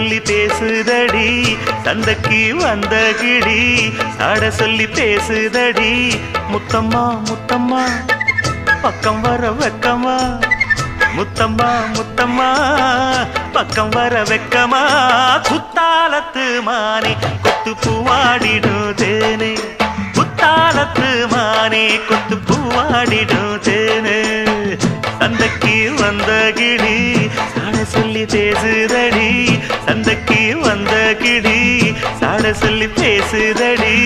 சொல்லி பேசுதடி சந்தைக்கு வந்த கிளி சாட சொல்லி பேசுதடி முத்தம்மா முத்தம்மா பக்கம் வர வெக்கமா முத்தம்மா முத்தம்மா பக்கம் வர வெக்கமா குத்தாலத்து மானே கொத்து பூவாடிடும் தேனே குத்தாலத்து மானே கொத்து பூவாடிடும் தேனே சந்தைக்கு வந்த கிளி சாட சொல்லி பேசுதடி சந்தைக்கு வந்த கிளி சாட சொல்லி பேசுதடி